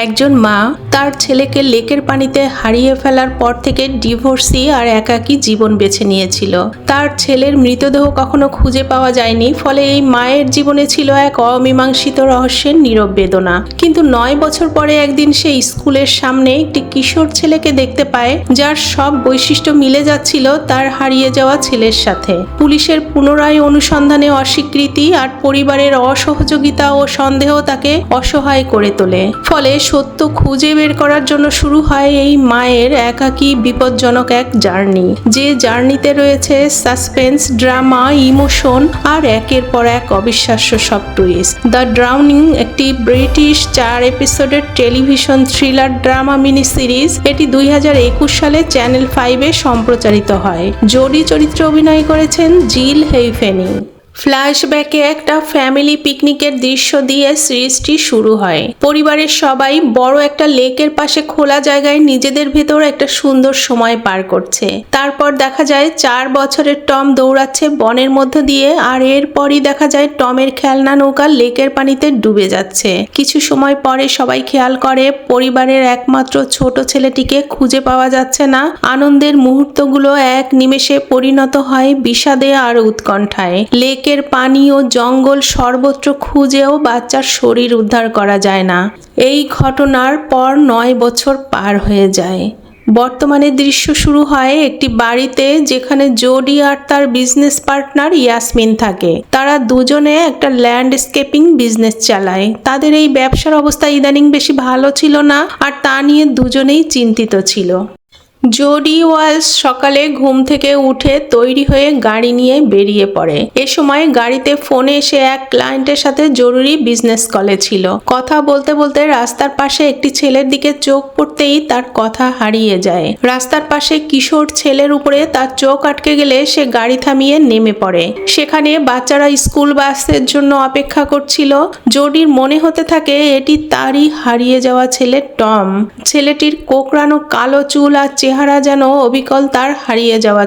একজন মা তার ছেলেকে লেকের পানিতে হারিয়ে ফেলার পর থেকে ডিভোর্সি আর একাকী জীবন বেছে নিয়েছিল। তার ছেলের মৃতদেহ কখনো খুঁজে পাওয়া যায়নি, ফলে এই মায়ের জীবনে ছিল এক অমীমাংসিত রহস্যের নীরব বেদনা। কিন্তু 9 বছর পরে একদিন সে স্কুলের সামনে একটি কিশোর ছেলেকে দেখতে পায়, যার সব বৈশিষ্ট্য মিলে যাচ্ছিল তার হারিয়ে যাওয়া ছেলের সাথে। পুলিশের পুনরায় অনুসন্ধানে অস্বীকৃতি আর পরিবারের অসহযোগিতা ও সন্দেহ তাকে অসহায় করে তোলে। ফলে সত্য খুঁজে বের করার জন্য শুরু হয় এই মায়ের একাকী বিপজ্জনক এক জার্নি, যে জার্নিতে রয়েছে সাসপেন্স, ড্রামা, ইমোশন আর একের পর এক অবিশ্বাস্য সব টুইস্ট। দ্য ড্রাউনিং একটি ব্রিটিশ 4 এপিসোডের television thriller drama mini series. এটি 2021 সালে চ্যানেল 5-এ সম্প্রচারিত হয়। জোডি চরিত্রে অভিনয় করেছেন জিল হেইফেনি। ফ্ল্যাশব্যাকে একটা ফ্যামিলি পিকনিকের দৃশ্য দিয়ে সিরিজটি শুরু হয়। পরিবারের সবাই বড় একটা লেকের পাশে খোলা জায়গায় নিজেদের ভেতর একটা সুন্দর সময় পার করছে। তারপর দেখা যায় 4 বছরের টম দৌড়াচ্ছে বনের মধ্য দিয়ে, আর এরপরই দেখা যায় টমের খেলনা নৌকা লেকের পানিতে ডুবে যাচ্ছে। কিছু সময় পরে সবাই খেয়াল করে পরিবারের একমাত্র ছোট ছেলেটিকে খুঁজে পাওয়া যাচ্ছে না। আনন্দের মুহূর্তগুলো এক নিমেষে পরিণত হয় বিষাদে আর উৎকণ্ঠায়। লেকের পানি ও জঙ্গল সর্বত্র খুঁজেও বাচ্চার শরীর উদ্ধার করা যায় না। এই ঘটনার পর 9 বছর পার হয়ে যায়। বর্তমানে দৃশ্য শুরু হয় একটি বাড়িতে, যেখানে জোডি আর তার বিজনেস পার্টনার ইয়াসমিন থাকে। তারা দুজনে একটা ল্যান্ডস্কেপিং বিজনেস চালায়। তাদের এই ব্যবসার অবস্থা ইদানিং বেশি ভালো ছিল না, আর তা নিয়ে দুজনেই চিন্তিত ছিল। জোডি ওয়ালস সকালে ঘুম থেকে উঠে তৈরি হয়ে গাড়ি নিয়ে বেরিয়ে পড়ে। এ সময় গাড়িতে ফোনে এসে এক ক্লায়েন্টের সাথে জরুরি বিজনেস কলে ছিল। কথা বলতে বলতে রাস্তার পাশে একটি ছেলের দিকে চোখ পড়তেই তার কথা হারিয়ে যায়। রাস্তার পাশে কিশোর ছেলের উপরে তার চোখ আটকে গেলে সে গাড়ি থামিয়ে নেমে পড়ে। সেখানে বাচ্চারা স্কুল বাসের জন্য অপেক্ষা করছিল। জোডির মনে হতে থাকে এটি তারই হারিয়ে যাওয়া ছেলে টম। ছেলেটির কোঁকড়ানো কালো চুল আর চেহারা যেন অবিকল তার হারিয়ে যাওয়া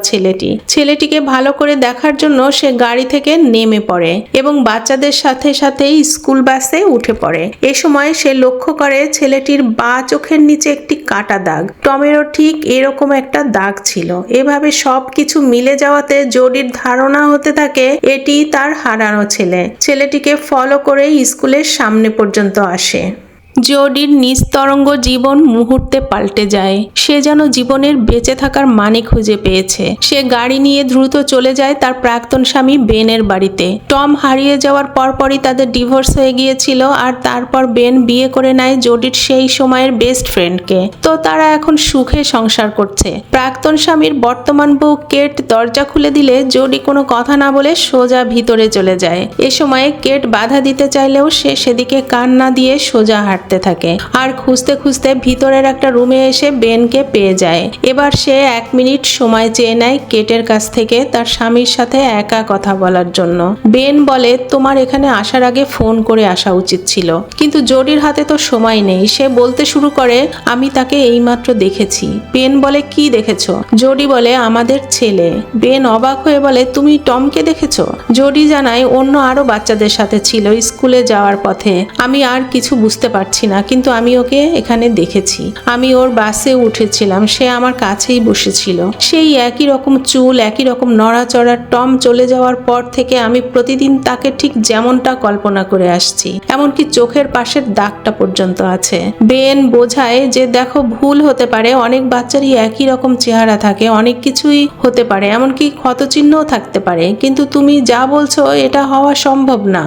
ছেলেটিকে ভালো করে দেখার জন্য সে গাড়ি থেকে নেমে পড়ে এবং বাচ্চাদের সাথে সাথে স্কুল বাসে উঠে পড়ে। এ সময় সে লক্ষ্য করে ছেলেটির বাঁ চোখের নিচে একটি কাটা দাগ। টমেরও ঠিক এরকম একটা দাগ ছিল। এভাবে সব কিছু মিলে যাওয়াতে জোডির ধারণা হতে থাকে এটি তার হারানো ছেলে। ছেলেটিকে ফলো করে স্কুলের সামনে পর্যন্ত আসে। জোডির নিস্তরঙ্গ জীবন মুহূর্তে পাল্টে যায়। সে যেন জীবনের বেঁচে থাকার মানে খুঁজে পেয়েছে। সে গাড়ি নিয়ে দ্রুত চলে যায় তার প্রাক্তন স্বামী বেনের বাড়িতে। টম হারিয়ে যাওয়ার পরপরই তাদের ডিভোর্স হয়ে গিয়েছিল, আর তারপর বেন বিয়ে করে নেয় জোডির সেই সময়ের বেস্ট ফ্রেন্ডকে। তো তারা এখন সুখে সংসার করছে। প্রাক্তন স্বামীর বর্তমান বউ কেট দরজা খুলে দিলে জোডি কোনো কথা না বলে সোজা ভিতরে চলে যায়। এ সময়ে কেট বাধা দিতে চাইলেও সে সেদিকে কান না দিয়ে সোজা হাঁটতে থাকে, আর খুঁজতে খুঁজতে ভিতরের একটা রুমে এসে বেনকে পেয়ে যায়। এবার সে 1 মিনিট সময় চেয়ে নেয় কেটের কাছ থেকে তার স্বামীর সাথে একা কথা বলার জন্য। বেন বলে, তোমার এখানে আসার আগে ফোন করে আসা উচিত ছিল। কিন্তু জোডির হাতে তো সময় নেই। সে বলতে শুরু করে, আমি তাকে এইমাত্র দেখেছি। বেন বলে, কি দেখেছো? জোডি বলে, আমাদের ছেলে। বেন অবাক হয়ে বলে, তুমি টমকে দেখেছো? জোডি জানায়, অন্য আরো বাচ্চাদের সাথে ছিল স্কুলে যাওয়ার পথে। আমি আর কিছু বুঝতে পারছি না, কিন্তু আমি ওকে এখানে দেখেছি। আমি ওর বাসে উঠেছিলাম, সে আমার কাছেই বসেছিল। সেই একই রকম চুল, একই রকম নড়াচড়া। টম চলে যাওয়ার পর থেকে আমি প্রতিদিন তাকে ঠিক যেমনটা কল্পনা করে আসছি, এমনকি চোখের পাশের দাগটা পর্যন্ত আছে। বেন বোঝায় যে দেখো, ভুল হতে পারে, অনেক বাচ্চারই একই রকম চেহারা থাকে, অনেক কিছুই হতে পারে, এমনকি ক্ষতচিহ্নও থাকতে পারে, কিন্তু তুমি যা বলছো এটা হওয়া সম্ভব না।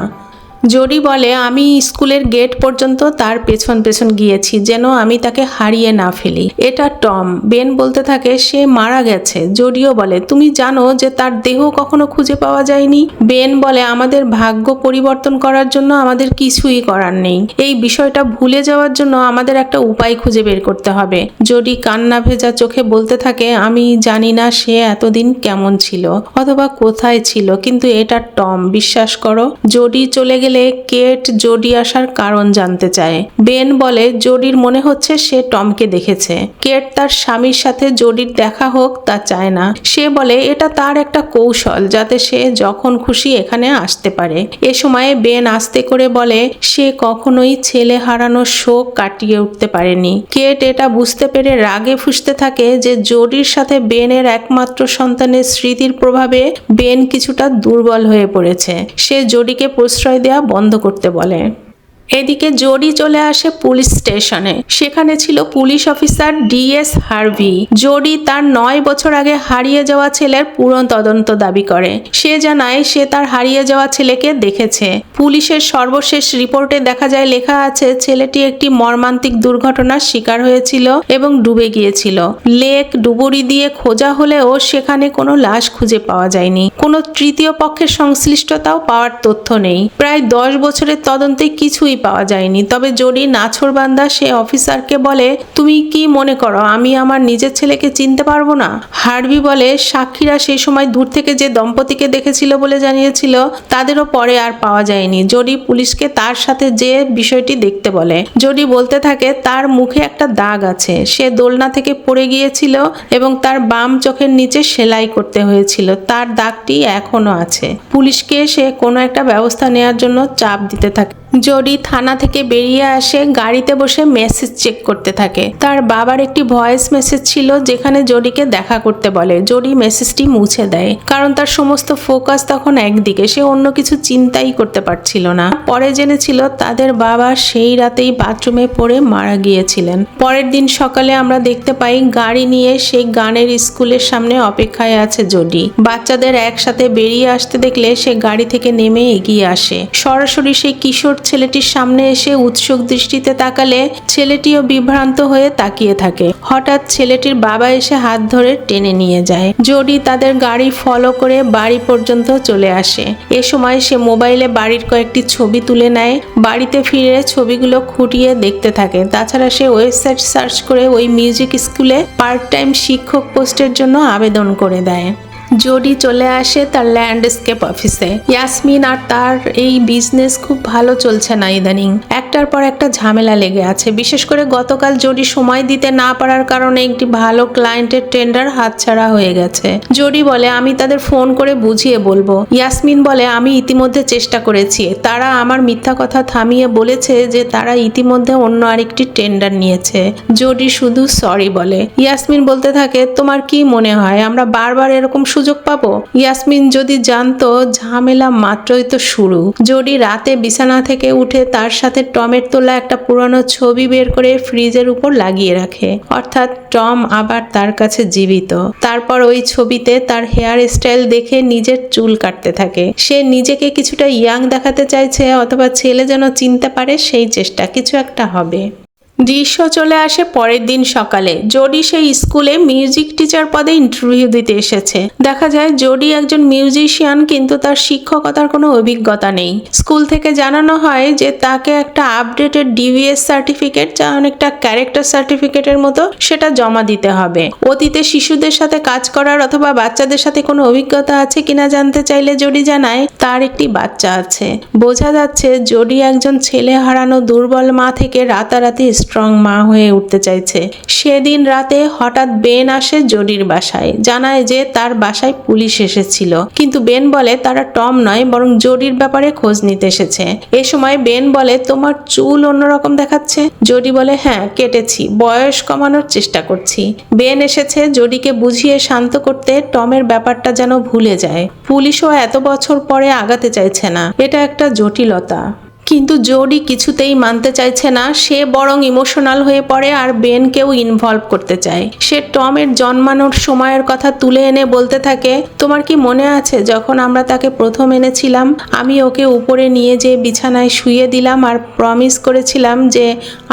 জোডি বলে, আমি স্কুলের গেট পর্যন্ত তার পেছন পেছন গিয়েছি যেন আমি তাকে হারিয়ে না ফেলি। এটা টম। বেন বলতে থাকে, সে মারা গেছে। জোডিও বলে, তুমি জানো যে তার দেহ কখনো খুঁজে পাওয়া যায়নি? বেন বলে, আমাদের ভাগ্য পরিবর্তন করার জন্য আমাদের কিছুই করার নেই। এই বিষয়টা ভুলে যাওয়ার জন্য আমাদের একটা উপায় খুঁজে বের করতে হবে। জোডি কান্না ভেজা চোখে বলতে থাকে, আমি জানি না সে এতদিন কেমন ছিল অথবা কোথায় ছিল, কিন্তু এটা টম, বিশ্বাস করো। জোডি চলে গেলে ছেলে কেট জোডি আসার কারণ জানতে চায়। বেন বলে জোডির মনে হচ্ছে সে টমকে দেখেছে। কেট তার স্বামীর সাথে জোডির দেখা হোক তা চায় না। সে বলে এটা তার একটা কৌশল যাতে সে যখন খুশি এখানে আসতে পারে। এ সময়ে বেন আস্তে করে বলে সে কখনোই ছেলে হারানোর শোক কাটিয়ে উঠতে পারেনি। কেট এটা বুঝতে পেরে রাগে ফুঁসতে থাকে যে জোডির সাথে বেনের একমাত্র সন্তানের স্মৃতির প্রভাবে বেন কিছুটা দুর্বল হয়ে পড়েছে। সে জোডিকে প্রশ্রয় দেওয়া বন্ধ করতে বলে। এদিকে জোডি চলে আসে পুলিশ স্টেশনে। সেখানে ছিল police officer DS Harvey. Jodie তার 9 বছর আগে হারিয়ে যাওয়া ছেলের পুরো তদন্ত দাবি করে। সে জানায় সে তার হারিয়ে যাওয়া ছেলেকে দেখেছে। পুলিশের সর্বশেষ রিপোর্টে দেখা যায় লেখা আছে ছেলেটি একটি মর্মান্তিক দুর্ঘটনার শিকার হয়েছিল এবং ডুবে গিয়েছিল। লেক ডুবুরি দিয়ে খোঁজা হলেও সেখানে কোনো লাশ খুঁজে পাওয়া যায়নি। কোনো তৃতীয় পক্ষের সংশ্লিষ্টতাও পাওয়ার তথ্য নেই। প্রায় 10 বছরের তদন্তে কিছুই পাওয়া যায়নি। তবে জোডি নাছোড়বান্দা সে অফিসারকে বলে তুমি কি মনে করো আমি আমার নিজের ছেলেকে চিনতে পারবো না? হার্ভি বলে সাক্ষীরা সেই সময় দূর থেকে যে দম্পতিকে দেখেছিল বলে জানিয়েছিল তাদেরও পরে আর পাওয়া যায়নি। জোডি পুলিশকে তার সাথে যে বিষয়টি দেখতে বলে। জোডি বলতে থাকে তার মুখে একটা দাগ আছে। সে দোলনা থেকে পড়ে গিয়েছিল এবং তার বাম চোখের নিচে সেলাই করতে হয়েছিল। তার দাগটি এখনো আছে। পুলিশকে সে কোনো একটা ব্যবস্থা নেওয়ার জন্য চাপ দিতে থাকে। জোডি থানা থেকে বেরিয়ে আসে, গাড়িতে বসে মেসেজ চেক করতে থাকে। তার বাবার একটি ভয়েস মেসেজ ছিল যেখানে জোডিকে দেখা করতে বলে। জোডি মেসেজটি মুছে দেয় কারণ তার সমস্ত ফোকাস তখন একদিকে। সে অন্য কিছু চিন্তাই করতে পারছিল না। পরে জেনেছিল তাদের বাবা সেই রাতেই বাথরুমে পড়ে মারা গিয়েছিলেন। পরের দিন সকালে আমরা দেখতে পাই গাড়ি নিয়ে সেই গানের স্কুলের সামনে অপেক্ষায় আছে জোডি। বাচ্চাদের একসাথে বেরিয়ে আসতে দেখলে সে গাড়ি থেকে নেমে এগিয়ে আসে। সরাসরি সেই কিশোর ছেলেটির সামনে এসে উৎসুক দৃষ্টিতে তাকালে ছেলেটিও বিভ্রান্ত হয়ে তাকিয়ে থাকে। হঠাৎ ছেলেটির বাবা এসে হাত ধরে টেনে নিয়ে যায়। জোডি তাদের গাড়ি ফলো করে বাড়ি পর্যন্ত চলে আসে। এ সময় সে মোবাইলে বাড়ির কয়েকটি ছবি তুলে নেয়। বাড়িতে ফিরে ছবিগুলো খুঁটিয়ে দেখতে থাকে। তাছাড়া সে ওয়েবসাইট সার্চ করে ওই মিউজিক স্কুলে পার্ট টাইম শিক্ষক পোস্টের জন্য আবেদন করে দেয়। জোডি চলে আসে তার ল্যান্ডস্কেপ অফিসে। ইয়াসমিন আর তার এই বিজনেস খুব ভালো চলছে না ইদানিং। একটার পর একটা ঝামেলা লেগে আছে। বিশেষ করে গতকাল জোডি সময় দিতে না পারার কারণে একটি ভালো ক্লায়েন্টের টেন্ডার হাতছাড়া হয়ে গেছে। জোডি বলে আমি তাদের ফোন করে বুঝিয়ে বলবো। ইয়াসমিন বলে আমি ইতিমধ্যে চেষ্টা করেছি। তারা আমার মিথ্যা কথা থামিয়ে বলেছে যে তারা ইতিমধ্যে অন্য আরেকটি টেন্ডার নিয়েছে। জোডি শুধু সরি বলে। ইয়াসমিন বলতে থাকে তোমার কি মনে হয় আমরা বারবার এরকম সুযোগ পাবো? ইয়াসমিন যদি জানতো ঝামেলা মাত্রই তো শুরু। জোডি রাতে বিছানা থেকে উঠে তার সাথে টমের তোলা একটা পুরানো ছবি বের করে ফ্রিজের উপর লাগিয়ে রাখে। অর্থাৎ টম আবার তার কাছে জীবিত। তারপর ওই ছবিতে তার হেয়ার স্টাইল দেখে নিজের চুল কাটতে থাকে। সে নিজেকে কিছুটা ইয়াং দেখাতে চাইছে অথবা ছেলে যেন চিনতে পারে সেই চেষ্টা কিছু একটা হবে। দৃশ্য চলে আসে পরের দিন সকালে। জোডি সেই স্কুলে মিউজিক টিচার পদে ইন্টারভিউ দিতে এসেছে। দেখা যায় জোডি একজন মিউজিশিয়ান কিন্তু তার শিক্ষকতার কোনো অভিজ্ঞতা নেই। স্কুল থেকে জানানো হয় যে তাকে একটা আপডেটেড ডিভিএস সার্টিফিকেট যা অনেকটা ক্যারেক্টার সার্টিফিকেটের মতো সেটা জমা দিতে হবে। অতীতে শিশুদের সাথে কাজ করার অথবা বাচ্চাদের সাথে কোনো অভিজ্ঞতা আছে কিনা জানতে চাইলে জোডি জানায় তার একটি বাচ্চা আছে। বোঝা যাচ্ছে জোডি একজন ছেলে হারানো দুর্বল মা থেকে রাতারাতি স্ট্রং মা হয়ে উঠতে চাইছে। সেদিন রাতে হঠাৎ বেন আসে জোডির বাসায়। জানায় যে তার বাসায় পুলিশ এসেছিল, কিন্তু বেন বলে তারা টম নয় বরং জোডির ব্যাপারে খোঁজ নিতে এসেছে। এ সময় বেন বলে তোমার চুল অন্যরকম দেখাচ্ছে। জোডি বলে হ্যাঁ কেটেছি, বয়স কমানোর চেষ্টা করছি। বেন এসেছে জোডিকে বুঝিয়ে শান্ত করতে, টমের ব্যাপারটা যেন ভুলে যায়। পুলিশও এত বছর পরে আগাতে চাইছে না, এটা একটা জটিলতা। কিন্তু জোডি কিছুতেই মানতে চাইছে না। সে বরং ইমোশনাল হয়ে পড়ে আর বেনকেও ইনভলভ করতে চায়। সে টমের জন্মানোর সময়ের কথা তুলে এনে বলতে থাকে তোমার কি মনে আছে যখন আমরা তাকে প্রথম এনেছিলাম আমি ওকে উপরে নিয়ে যেয়ে বিছানায় শুইয়ে দিলাম আর প্রমিস করেছিলাম যে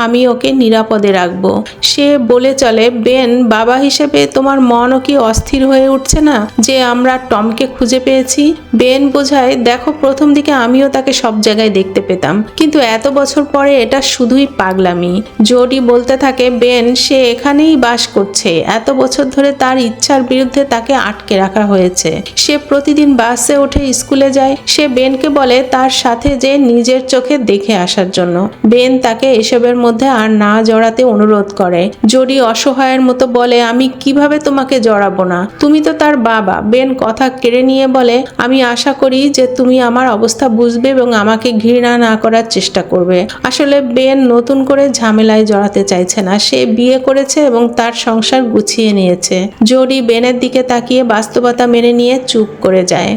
আমি ওকে নিরাপদে রাখবো। সে বলে চলে বেন বাবা হিসেবে তোমার মনও কি অস্থির হয়ে উঠছে না যে আমরা টমকে খুঁজে পেয়েছি? বেন বোঝায় দেখো প্রথম দিকে আমিও তাকে সব জায়গায় দেখতে পেতাম ভেবেছিলাম, কিন্তু এত বছর পরে এটা শুধুই পাগলামি। জোডি বলতে থাকে বেন সে এখানেই বাস করছে, এত বছর ধরে তার ইচ্ছার বিরুদ্ধে তাকে আটকে রাখা হয়েছে। সে প্রতিদিন বাসে উঠে স্কুলে যায়। সে বেনকে বলে তার সাথে যে নিজের চোখে দেখে আসার জন্য। বেন তাকে এসবের মধ্যে আর না জড়াতে অনুরোধ করে। জোডি অসহায়ের মতো বলে আমি কিভাবে তোমাকে জড়াবো না, তুমি তো তার বাবা। বেন কথা কেড়ে নিয়ে বলে আমি আশা করি যে তুমি আমার অবস্থা বুঝবে এবং আমাকে ঘৃণা না করার চেষ্টা করবে। আসলে বেন নতুন করে ঝামেলায় জড়াতে চাইছে না, সে বিয়ে করেছে এবং তার সংসার গুছিয়ে নিয়েছে। জোডি বেনের দিকে তাকিয়ে বাস্তবতা মেনে নিয়ে চুপ করে যায়।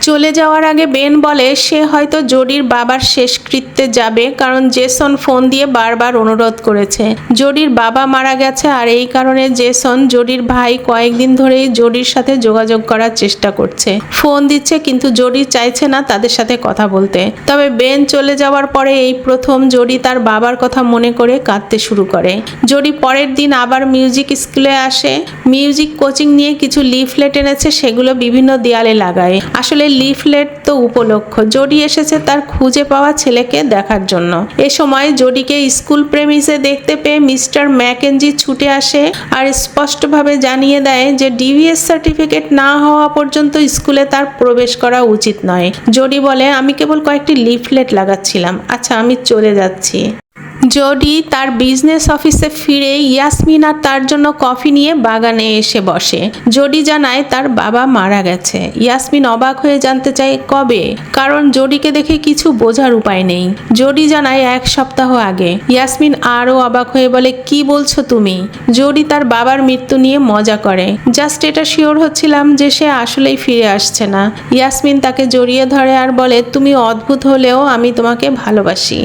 চলে যাওয়ার আগে বেন বলে সে হয়তো জোডির বাবার শেষকৃত্যে যাবে, কারণ জেসন ফোন দিয়ে বারবার অনুরোধ করেছে। জোডির বাবা মারা গেছে আর এই কারণে জেসন জোডির ভাই কয়েকদিন ধরেই জোডির সাথে যোগাযোগ করার চেষ্টা করছে। ফোন দিচ্ছে কিন্তু জোডি চাইছে না তাদের সাথে কথা বলতে। তবে বেন চলে যাওয়ার পরে এই প্রথম জোডি তার বাবার কথা মনে করে কাঁদতে শুরু করে। জোডি পরের দিন আবার মিউজিক স্কুলে আসে। মিউজিক কোচিং নিয়ে কিছু লিফলেট এনেছে, সেগুলো বিভিন্ন দেয়ালে লাগায়। আসলে লিফলেট তো উপলক্ষ। জোডি এসেছে তার খুঁজে পাওয়া ছেলেকে দেখার জন্য। এ সময় জোডিকে স্কুল প্রেমিসে দেখতে পেয়ে মিস্টার ম্যাকেনজি ছুটে আসে আর স্পষ্টভাবে জানিয়ে দেয় যে ডিভিএস সার্টিফিকেট না হওয়া পর্যন্ত স্কুলে তার প্রবেশ করা উচিত নয়। জোডি বলে আমি কেবল কয়েকটি লিফলেট লাগাচ্ছিলাম, আচ্ছা আমি চলে যাচ্ছি। জোডি তার বিজনেস অফিসে ফিরে ইয়াসমিন আর তার জন্য কফি নিয়ে বাগানে এসে বসে। জোডি জানায় তার বাবা মারা গেছে। ইয়াসমিন অবাক হয়ে জানতে চায় কবে, কারণ জোডিকে দেখে কিছু বোঝার উপায় নেই। জোডি জানায় 1 সপ্তাহ আগে। ইয়াসমিন আরও অবাক হয়ে বলে কি বলছো তুমি? জোডি তার বাবার মৃত্যু নিয়ে মজা করে। জাস্ট এটা শিওর হচ্ছিলাম যে সে আসলেই ফিরে আসছে না। ইয়াসমিন তাকে জড়িয়ে ধরে আর বলে তুমি অদ্ভুত হলেও আমি তোমাকে ভালোবাসি।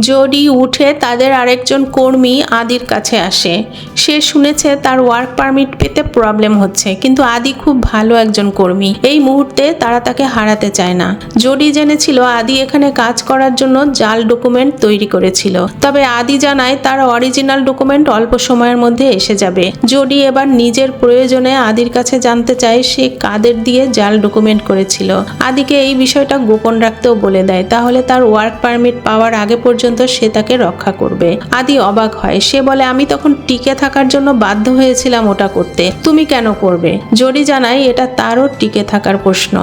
জোডি উঠে তাদের আরেকজন কর্মী আদির কাছে আসে। সে শুনেছে তার ওয়ার্ক পারমিট পেতে প্রবলেম হচ্ছে, কিন্তু আদি খুব ভালো একজন কর্মী। এই মুহূর্তে তারা তাকে হারাতে চায় না। জোডি জেনেছিল আদি এখানে কাজ করার জন্য জাল ডকুমেন্ট তৈরি করেছিল, তবে আদি জানায় তার অরিজিনাল ডকুমেন্ট অল্প সময়ের মধ্যে এসে যাবে। জোডি এবার নিজের প্রয়োজনে আদির কাছে জানতে চায় সে কাদের দিয়ে জাল ডকুমেন্ট করেছিল। আদিকে এই বিষয়টা গোপন রাখতেও বলে দেয়, তাহলে তার ওয়ার্ক পারমিট পাওয়ার আগে পর্যন্ত সে তাকে রক্ষা করবে। আদি অবাক হয়। সে বলে আমি তখন টিকে থাকার জন্য বাধ্য হয়েছিলাম ওটা করতে, তুমি কেন করবে? জোডি জানায় এটা তারও টিকে থাকার প্রশ্ন।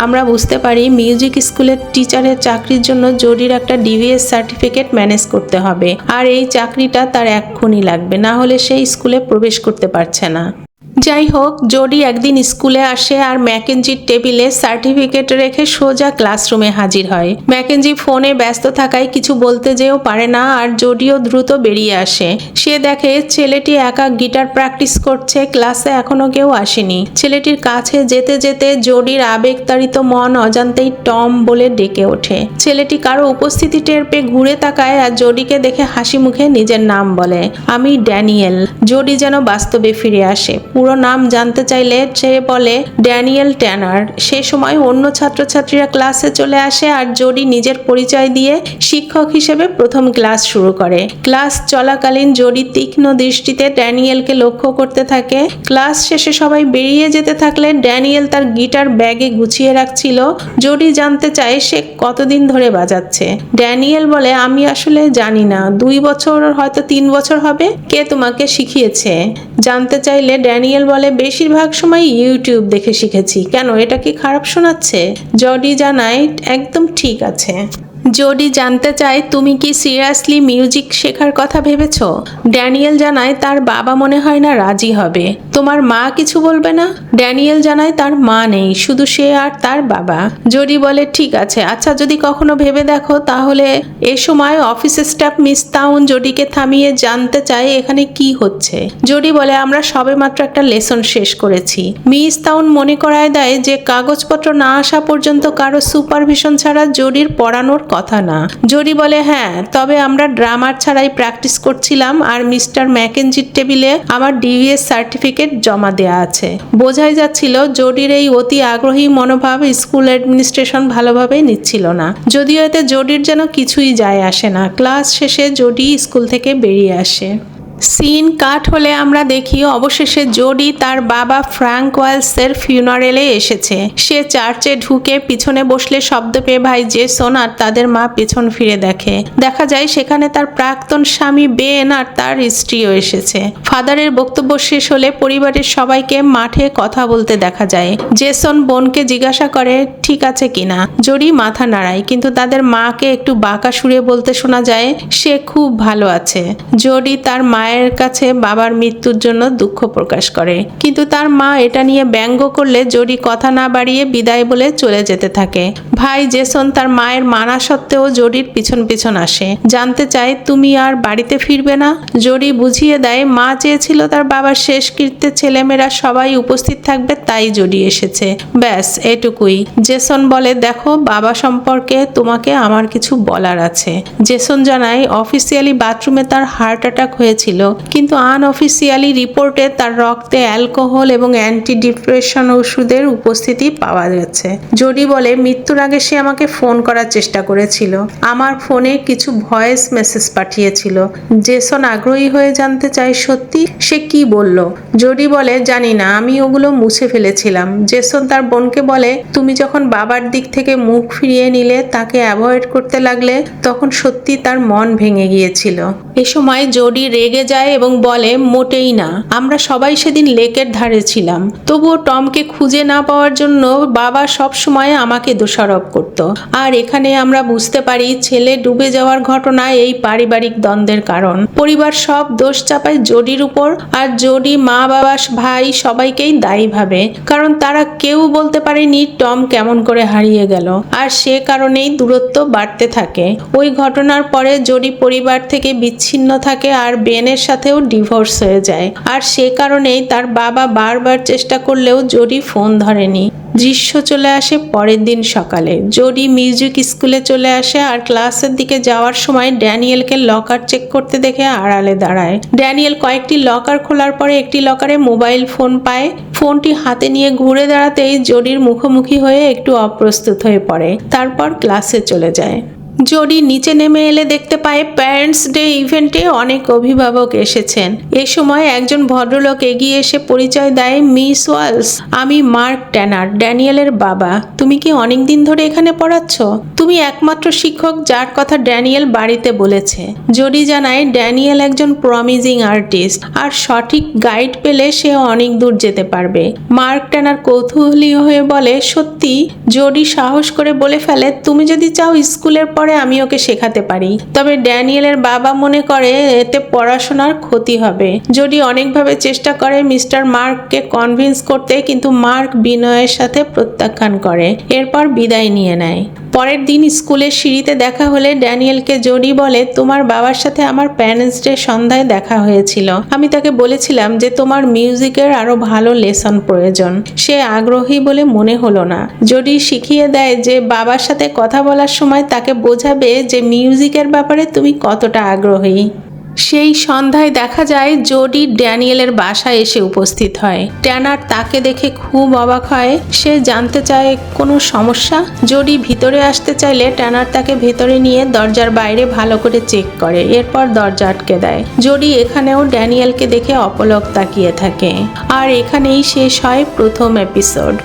আমরা বুঝতে পারি মিউজিক স্কুলের টিচারের চাকরির জন্য জোডির একটা ডিভিএস সার্টিফিকেট ম্যানেজ করতে হবে, আর এই চাকরিটা তার এক্ষুনি লাগবে, না হলে সে স্কুলে প্রবেশ করতে পারছে না। যাই হোক, জোডি একদিন স্কুলে আসে আর ম্যাকেনজির টেবিলে সার্টিফিকেট রেখে সোজা ক্লাসরুমে হাজির হয়। ম্যাকেনজি ফোনে ব্যস্ত থাকায় কিছু বলতে যেও পারে না, আর জোডিও দ্রুত বেরিয়ে আসে। সে দেখে ছেলেটি একা গিটার প্র্যাকটিস করছে, ক্লাসে এখনো কেউ আসেনি। ছেলেটির কাছে যেতে যেতে জোডির আবেগতাড়িত মন অজান্তেই টম বলে ডেকে ওঠে। ছেলেটি কারো উপস্থিতি টের পেয়ে ঘুরে তাকায় আর জোডিকে দেখে হাসি মুখে নিজের নাম বলে, আমি ড্যানিয়েল। জোডি যেন বাস্তবে ফিরে আসে। পুরো নাম জানতে চাইলে সে বলে ড্যানিয়েল ট্যানার। সে সময় অন্য ছাত্রছাত্রীরা ক্লাসে চলে আসে আর জোডি নিজের পরিচয় দিয়ে শিক্ষক হিসেবে প্রথম ক্লাস শুরু করে। ক্লাস চলাকালীন জোডি তীক্ষ্ণ দৃষ্টিতে ড্যানিয়েলকে লক্ষ্য করতে থাকে। ক্লাস শেষে সবাই বেরিয়ে যেতে থাকলে ড্যানিয়েল তার গিটার ব্যাগে গুছিয়ে রাখছিল। জোডি জানতে চায় সে কতদিন ধরে বাজাচ্ছে। ড্যানিয়েল বলে আমি আসলে জানি না, 2 বছর হয়তো 3 বছর হবে। কে তোমাকে শিখিয়েছে? জানতে চাইলে ড্যানিয়েল বলে বেশিরভাগ সময় ইউটিউব দেখে শিখেছি। কেন, এটা কি খারাপ শোনাচ্ছে? জোডি জানায় একদম ঠিক আছে। জোডি জানতে চায় তুমি কি সিরিয়াসলি মিউজিক শেখার কথা ভেবেছো? ড্যানিয়েল জানায় তার বাবা মনে হয় না রাজি হবে। তোমার মা কিছু বলবে না? ড্যানিয়েল জানায় তার মা নেই, শুধু সে আর তার বাবা। জোডি বলে ঠিক আছে, আচ্ছা যদি কখনো ভেবে দেখো তাহলে। এ সময় অফিসের স্টাফ মিস তাউন জোডিকে থামিয়ে জানতে চায় এখানে কি হচ্ছে। জোডি বলে আমরা সবেমাত্র একটা লেসন শেষ করেছি। মিস তাউন মনে করায় দেয় যে কাগজপত্র না আসা পর্যন্ত কারো সুপারভিশন ছাড়া জোডির পড়ানোর কথা না। জোডি বলে হ্যাঁ, তবে আমরা ড্রামার ছাড়াই প্র্যাকটিস করছিলাম আর মিস্টার ম্যাকেনজির টেবিলে আমার ডিভিএস সার্টিফিকেট জমা দেয়া আছে। বোঝাই যাচ্ছিল জোডির এই অতি আগ্রহী মনোভাব স্কুল অ্যাডমিনিস্ট্রেশন ভালোভাবে নিচ্ছিল না। যদিও এতে জোডির যেন কিছুই যায় আসে না। ক্লাস শেষে জোডি স্কুল থেকে বেরিয়ে আসে। সিন কাট হলে আমরা দেখি অবশেষে জোডি তার বাবা ফ্র্যাঙ্ক ওয়ালসের ফিউনারেলে এসেছে। সে চার্চে ঢুকে পিছনে বসলে শব্দ পেয়ে ভাই জেসন আর তাদের মা পেছন ফিরে দেখে। দেখা যায় সেখানে তার প্রাক্তন স্বামী বেন আর তার স্ত্রীও এসেছে। ফাদারের বক্তব্য শেষ হলে পরিবারের সবাইকে মাঠে কথা বলতে দেখা যায়। জেসন বোনকে জিজ্ঞাসা করে ঠিক আছে কিনা। জোডি মাথা নাড়ায়, কিন্তু তাদের মাকে একটু বাঁকা সুরে বলতে শোনা যায় সে খুব ভালো আছে। জোডি তার মায়ের কাছে বাবার মৃত্যুর জন্য দুঃখ প্রকাশ করে, কিন্তু তার মা এটা নিয়ে ব্যঙ্গ করলে জোডি কথা না বাড়িয়ে বিদায় বলে চলে যেতে থাকে। ভাই জেসন তার মায়ের মানা সত্ত্বেও জোডির পিছন পিছন আসে, জানতে চায় তুমি আর বাড়িতে ফিরবে না। জোডি বুঝিয়ে দেয় মা চেয়েছিল তার বাবার শেষকৃত্যে ছেলেমেয়েরা সবাই উপস্থিত থাকবে, তাই জোডি এসেছে, ব্যাস এটুকুই। জেসন বলে দেখো বাবা সম্পর্কে তোমাকে আমার কিছু বলার আছে। জেসন জানায় অফিসিয়ালি বাথরুমে তার হার্ট অ্যাটাক হয়েছিল, কিন্তু আনঅফিসিয়ালি রিপোর্টে তার রক্তে অ্যালকোহল এবং অ্যান্টি ডিপ্রেশন ওষুধের উপস্থিতি পাওয়া গেছে। জোডি বলে মৃত্যুর আগে সে আমাকে ফোন করার চেষ্টা করেছিল, আমার ফোনে কিছু ভয়েস মেসেজ পাঠিয়েছিল। জেসন আগ্রহী হয়ে জানতে চায় সত্যি সে কি বলল। জোডি বলে জানি না, আমি ওগুলো মুছে ফেলেছিলাম। জেসন তার বোনকে বলে তুমি যখন বাবার দিক থেকে মুখ ফিরিয়ে নিলে, তাকে অ্যাভয়েড করতে লাগলে, তখন সত্যি তার মন ভেঙে গিয়েছিল। এ সময় জোডি রেগে যায় এবং বলে মোটেই না, আমরা সবাই সেদিন লেকের ধারে ছিলাম, তবুও টমকে খুঁজে না পাওয়ার জন্য বাবা সব সময় আমাকে দোষারোপ করত। আর এখানে আমরা বুঝতে পারি ছেলে ডুবে যাওয়ার ঘটনা এই পারিবারিক দ্বন্দ্বের কারণ। পরিবার সব দোষ চাপায় জোডির উপর, আর জোডি মা বাবা ভাই সবাইকেই দায়ী ভাবে, কারণ তারা কেউ বলতে পারেনি টম কেমন করে হারিয়ে গেল। আর সে কারণেই দূরত্ব বাড়তে থাকে। ওই ঘটনার পরে জোডি পরিবার থেকে বিচ্ছিন্ন থাকে আর বেনের সাথেও ডিভোর্স হয়ে যায়। আর সে কারণেই তার বাবা বারবার চেষ্টা করলেও জোডি ফোন ধরেনি। দৃশ্য চলে আসে পরের দিন সকালে। জোডি মিউজিক স্কুলে চলে আসে আর ক্লাসের দিকে যাওয়ার সময় ড্যানিয়েলকে লকার চেক করতে দেখে আড়ালে দাঁড়ায়। ড্যানিয়েল কয়েকটি লকার খোলার পরে একটি লকারে মোবাইল ফোন পায়। ফোনটি হাতে নিয়ে ঘুরে দাঁড়াতেই জোডির মুখোমুখি হয়ে একটু অপ্রস্তুত হয়ে পড়ে, তারপর ক্লাসে চলে যায়। জোডি নিচে নেমে এলে দেখতে পায় প্যারেন্টস ডে ইভেন্টে অনেক অভিভাবক এসেছেন। এ সময় একজন ভদ্রলোক এগিয়ে এসে পরিচয় দেয় মিস ওয়ালস, আমি মার্ক ট্যানার, ড্যানিয়েলের বাবা। তুমি কি অনেক দিন ধরে এখানে পড়াচ্ছ? তুমি একমাত্র শিক্ষক যার কথা ড্যানিয়েল বাড়িতে বলেছে। জোডি জানায় ড্যানিয়েল একজন প্রমিজিং আর্টিস্ট, আর সঠিক গাইড পেলে সে অনেক দূর যেতে পারবে। মার্ক ট্যানার কৌতূহলী হয়ে বলে সত্যি? জোডি সাহস করে বলে ফেলে তুমি যদি চাও স্কুলের পরে আমি ওকে শেখাতে পারি, তবে ড্যানিয়েলের বাবা মনে করে এতে পড়াশোনার ক্ষতি হবে। জোডি অনেকভাবে চেষ্টা করে মিস্টার মার্ককে কনভিন্স করতে, কিন্তু মার্ক বিনয়ের সাথে প্রত্যাখ্যান করে, এরপর বিদায় নিয়ে নেয়। পরের দিন স্কুলের সিঁড়িতে দেখা হলে ড্যানিয়েলকে জোডি বলে তোমার বাবার সাথে আমার প্যারেন্টস ডে সন্ধ্যায় দেখা হয়েছিল, আমি তাকে বলেছিলাম যে তোমার মিউজিকের আরো ভালো লেসন প্রয়োজন। সে আগ্রহী বলে মনে হলো না। জোডি শিখিয়ে দেয় যে বাবার সাথে কথা বলার সময় তাকে বোঝাবে যে মিউজিকের ব্যাপারে তুমি কতটা আগ্রহী। সেই সন্ধ্যায় দেখা যায় জোডি ড্যানিয়েলের বাসায় এসে উপস্থিত হয়। ট্যানার তাকে দেখে খুব অবাক হয়, সে জানতে চায় কোনো সমস্যা। জোডি ভিতরে আসতে চাইলে ট্যানার তাকে ভেতরে নিয়ে দরজার বাইরে ভালো করে চেক করে, এরপর দরজা আটকে দেয়। জোডি এখানেও ড্যানিয়েলকে দেখে অপলক তাকিয়ে থাকে। আর এখানেই শেষ হয় প্রথম এপিসোড।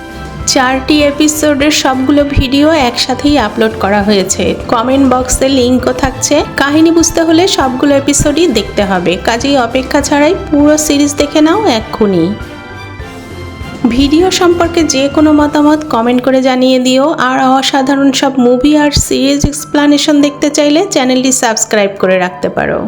4টি এপিসোডের সবগুলো ভিডিও একসাথেই আপলোড করা হয়েছে। কমেন্ট বক্সে লিঙ্কও থাকছে। কাহিনী বুঝতে হলে সবগুলো এপিসোডই দেখতে হবে, কাজেই অপেক্ষা ছাড়াই পুরো সিরিজ দেখে নাও এক্ষুনি। ভিডিও সম্পর্কে যে কোনো মতামত কমেন্ট করে জানিয়ে দিও। আর অসাধারণ সব মুভি আর সিরিজ এক্সপ্লানেশন দেখতে চাইলে চ্যানেলটি সাবস্ক্রাইব করে রাখতে পারো।